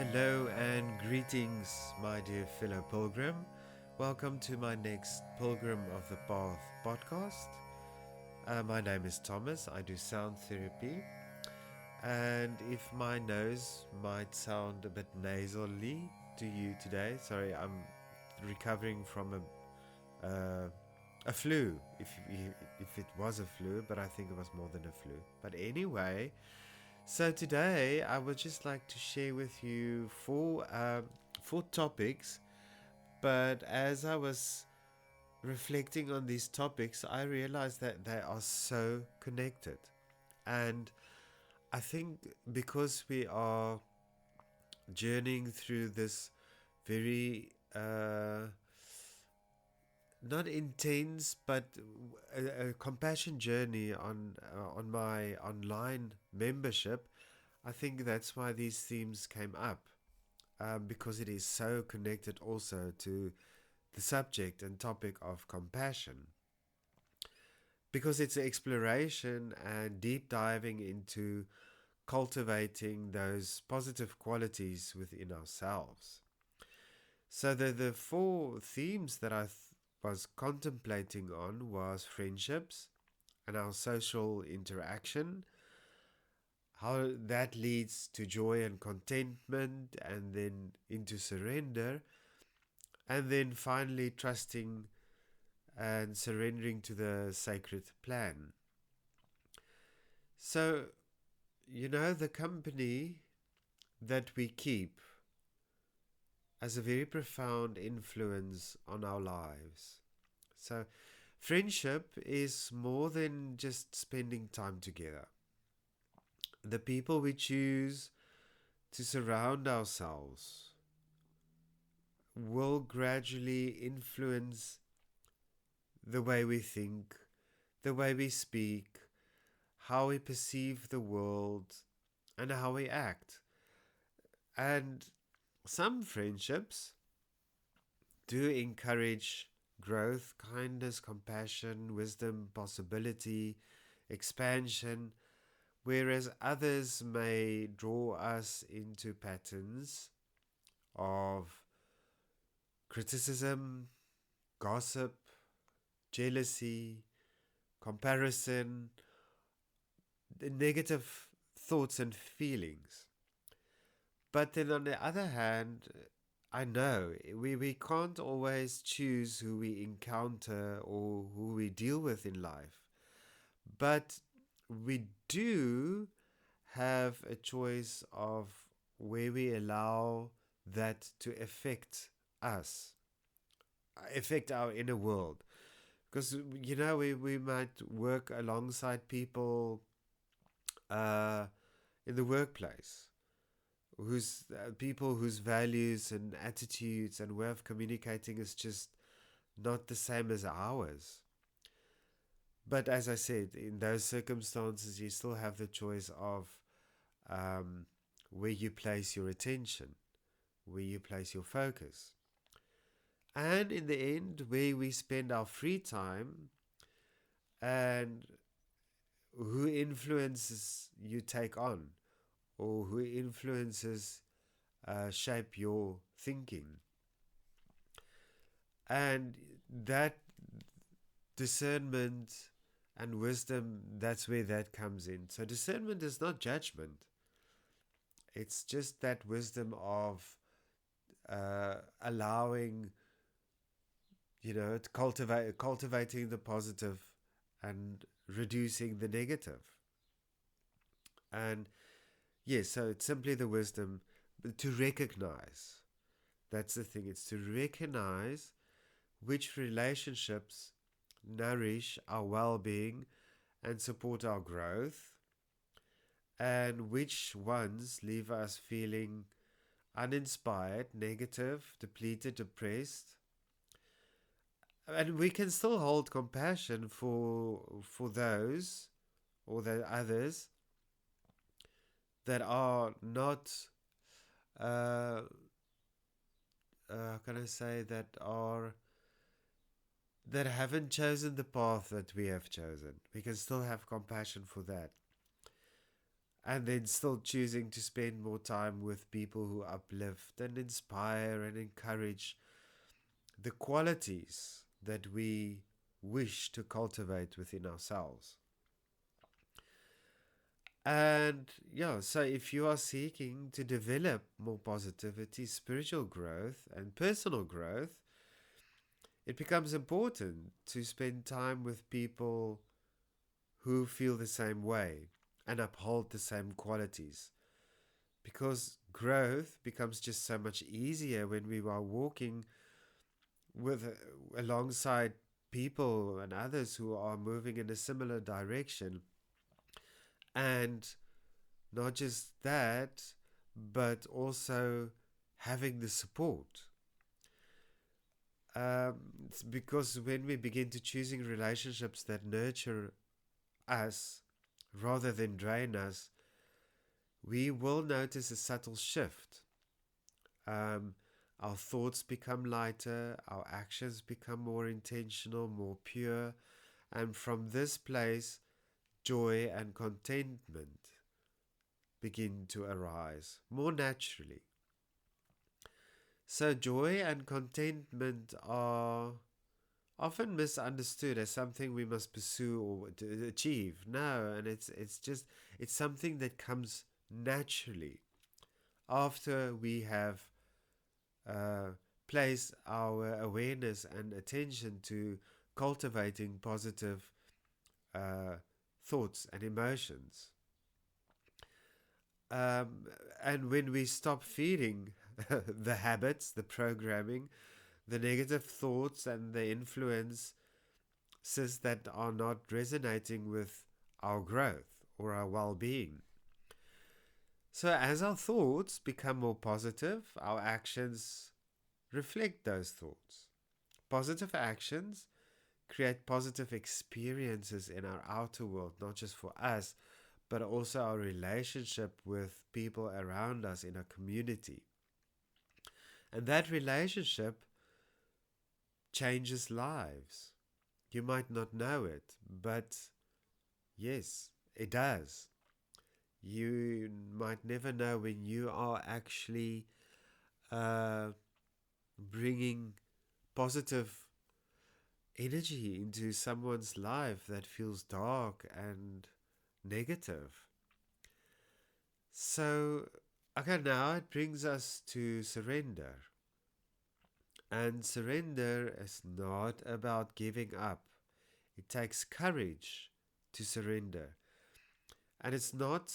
Hello and greetings, my dear fellow pilgrim. Welcome to my next Pilgrim of the Path podcast. My name is Thomas. I do sound therapy. And if my nose might sound a bit nasally to you today, sorry, I'm recovering from a flu. If it was a flu, but I think it was more than a flu. But anyway, so today I would just like to share with you four topics. But as I was reflecting on these topics, I realized that they are so connected. And I think because we are journeying through this very not intense but a compassion journey on my online membership, I think that's why these themes came up, because it is so connected also to the subject and topic of compassion, because it's an exploration and deep diving into cultivating those positive qualities within ourselves. So the four themes that I was contemplating on was friendships and our social interaction, how that leads to joy and contentment, and then into surrender, and then finally trusting and surrendering to the sacred plan. So, the company that we keep has a very profound influence on our lives. So, friendship is more than just spending time together. The people we choose to surround ourselves will gradually influence the way we think, the way we speak, how we perceive the world, and how we act. And some friendships do encourage growth, kindness, compassion, wisdom, possibility, expansion, whereas others may draw us into patterns of criticism, gossip, jealousy, comparison, the negative thoughts and feelings. But then on the other hand, I know we can't always choose who we encounter or who we deal with in life. But we do have a choice of where we allow that to affect us, affect our inner world. Because, we might work alongside people uh, in the workplace, whose people whose values and attitudes and way of communicating is just not the same as ours. But as I said, in those circumstances, you still have the choice of where you place your attention, where you place your focus. And in the end, where we spend our free time and who influences you take on, or who influences shape your thinking. And that discernment and wisdom, that's where that comes in. So discernment is not judgment. It's just that wisdom of allowing, to cultivating the positive and reducing the negative. And yes, so it's simply the wisdom to recognize. That's the thing. It's to recognize which relationships nourish our well-being and support our growth, and which ones leave us feeling uninspired, negative, depleted, depressed. And we can still hold compassion for those or the others that are not how can I say, that haven't chosen the path that we have chosen. We can still have compassion for that. and then still choosing to spend more time with people who uplift and inspire and encourage the qualities that we wish to cultivate within ourselves. And yeah, so if you are seeking to develop more positivity, spiritual growth, and personal growth, it becomes important to spend time with people who feel the same way and uphold the same qualities. Because growth becomes just so much easier when we are walking with alongside people and others who are moving in a similar direction. And not just that, but also having the support. It's because when we begin to choosing relationships that nurture us rather than drain us, we will notice a subtle shift. Um, our thoughts become lighter, our actions become more intentional, more pure, and from this place, joy and contentment begin to arise more naturally. So, joy and contentment are often misunderstood as something we must pursue or to achieve. No, and it's something that comes naturally after we have uh, placed our awareness and attention to cultivating positive uh, thoughts and emotions. Um, and when we stop feeding the habits, the programming, the negative thoughts, and the influences that are not resonating with our growth or our well being. So, as our thoughts become more positive, our actions reflect those thoughts. Positive actions create positive experiences in our outer world, not just for us, but also our relationship with people around us in our community. And that relationship changes lives. You might not know it, but yes, it does. You might never know when you are actually uh, bringing positive energy into someone's life that feels dark and negative. So, okay, now it brings us to surrender. And surrender is not about giving up, it takes courage to surrender. And it's not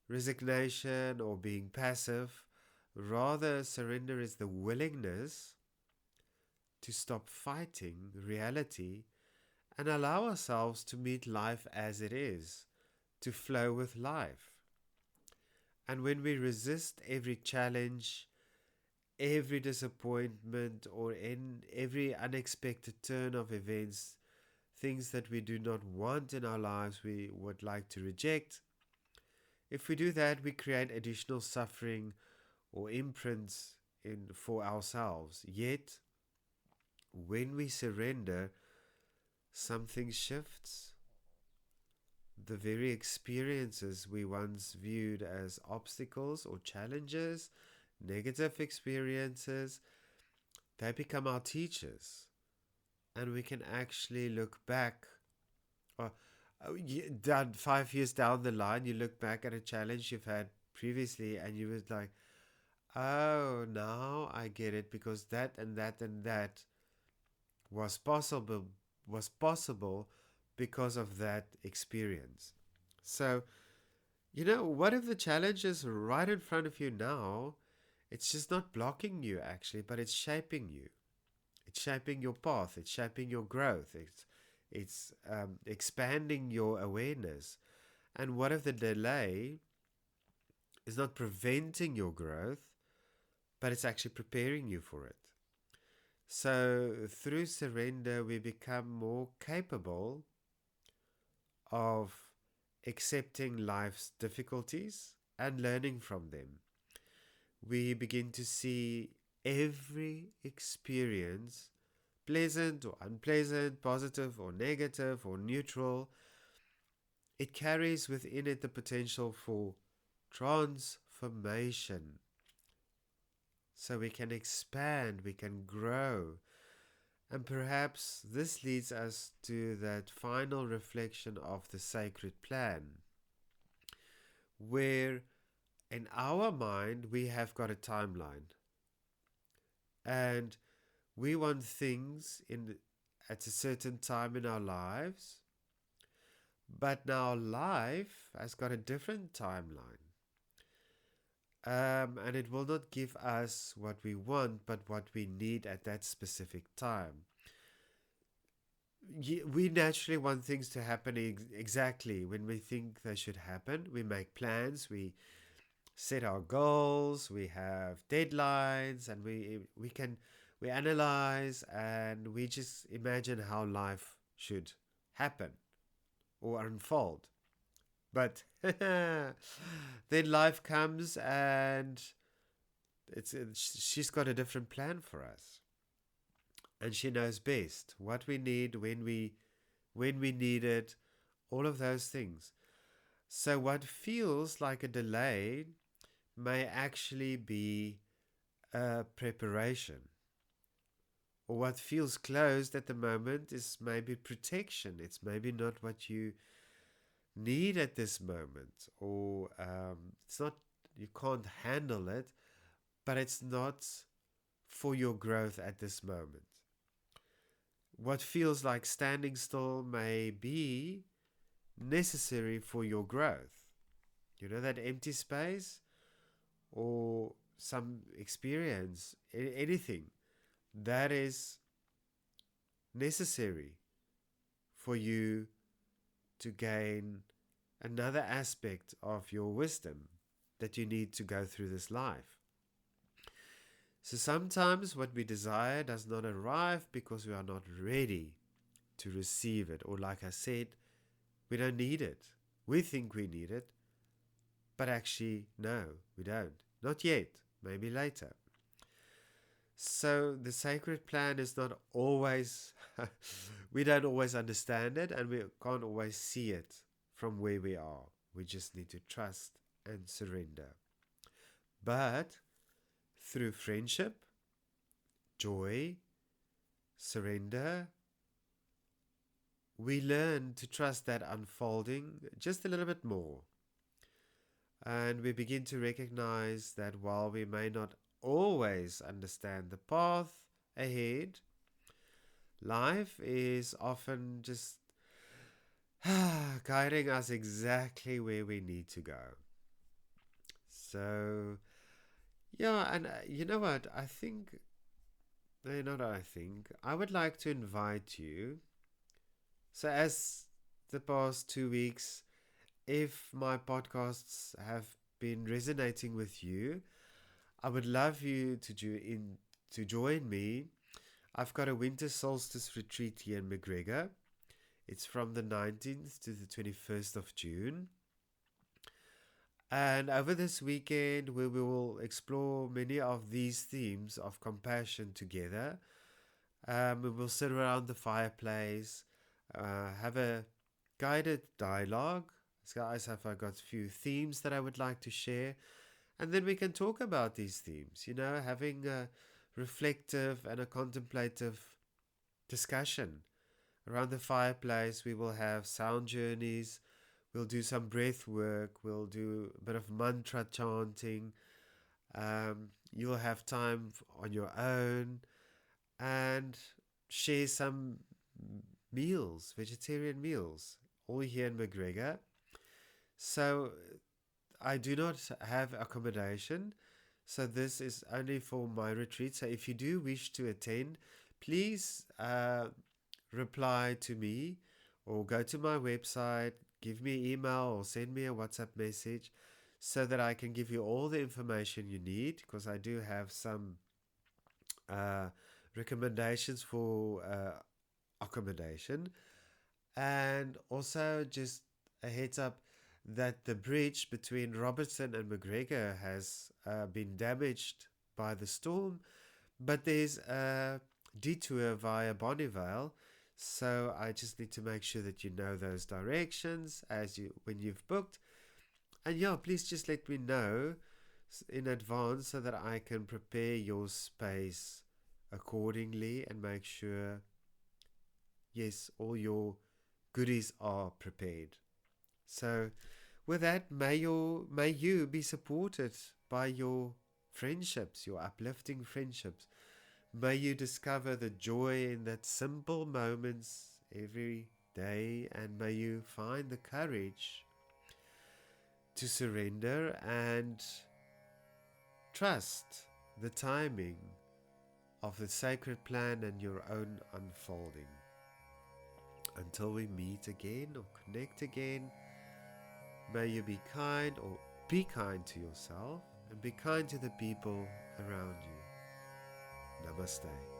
resignation or being passive. Rather, surrender is the willingness to stop fighting reality and allow ourselves to meet life as it is, to flow with life. And when we resist every challenge, every disappointment, or in every unexpected turn of events, things that we do not want in our lives, we would like to reject. If we do that, we create additional suffering or imprints for ourselves. Yet, when we surrender, something shifts. The very experiences we once viewed as obstacles or challenges, negative experiences, they become our teachers. And we can actually look back. Or, down 5 years down the line, you look back at a challenge you've had previously and you was like, oh, now I get it because that and that and that was possible was possible because of that experience. So, what if the challenge is right in front of you now? It's just not blocking you actually, but it's shaping you. It's shaping your path. It's shaping your growth. It's expanding your awareness. And what if the delay is not preventing your growth, but it's actually preparing you for it? So through surrender, we become more capable of accepting life's difficulties and learning from them. We begin to see every experience, pleasant or unpleasant, positive or negative or neutral, it carries within it the potential for transformation. So we can expand, we can grow. And perhaps this leads us to that final reflection of the sacred plan, where in our mind we have got a timeline. And we want things at a certain time in our lives, but now life has got a different timeline. And it will not give us what we want, but what we need at that specific time. We naturally want things to happen exactly when we think they should happen. We make plans, we set our goals, we have deadlines, and we analyze, and we just imagine how life should happen or unfold. But then life comes, and she's got a different plan for us, and she knows best what we need, when we need it, all of those things. So what feels like a delay may actually be a preparation. Or what feels closed at the moment is maybe protection. It's maybe not what you need at this moment. Or it's not, you can't handle it, but it's not for your growth at this moment. What feels like standing still may be necessary for your growth. You know, that empty space or some experience, anything that is necessary for you to gain another aspect of your wisdom that you need to go through this life. So sometimes what we desire does not arrive because we are not ready to receive it. Or like I said, we don't need it. We think we need it, but actually, no, we don't. Not yet, maybe later. So the sacred plan is not always, we don't always understand it, and we can't always see it from where we are. We just need to trust and surrender. But through friendship, joy, surrender, we learn to trust that unfolding just a little bit more. And we begin to recognize that while we may not always understand the path ahead, life is often just guiding us exactly where we need to go. So, yeah, and you know what? I would like to invite you. So, as the past 2 weeks, if my podcasts have been resonating with you, I would love you to join me. I've got a winter solstice retreat here in McGregor. It's from the 19th to the 21st of June. And over this weekend, we will explore many of these themes of compassion together. We will sit around the fireplace, have a guided dialogue. Guys, I've got a few themes that I would like to share. And then we can talk about these themes, having a reflective and a contemplative discussion. Around the fireplace, we will have sound journeys. We'll do some breath work. We'll do a bit of mantra chanting. You'll have time on your own and share some meals, vegetarian meals, all here in McGregor. So I do not have accommodation, so this is only for my retreat. So if you do wish to attend, please reply to me or go to my website, give me an email or send me a WhatsApp message so that I can give you all the information you need, because I do have some recommendations for accommodation. And also just a heads up that the bridge between Robertson and McGregor has been damaged by the storm, but there's a detour via Bonneville, so I just need to make sure that you know those directions when you've booked. And yeah, please just let me know in advance so that I can prepare your space accordingly and make sure, yes, all your goodies are prepared. So with that, may you be supported by your friendships, your uplifting friendships. May you discover the joy in that simple moments every day, and may you find the courage to surrender and trust the timing of the sacred plan and your own unfolding. Until we meet again or connect again, may you be kind, or be kind to yourself, and be kind to the people around you. Namaste.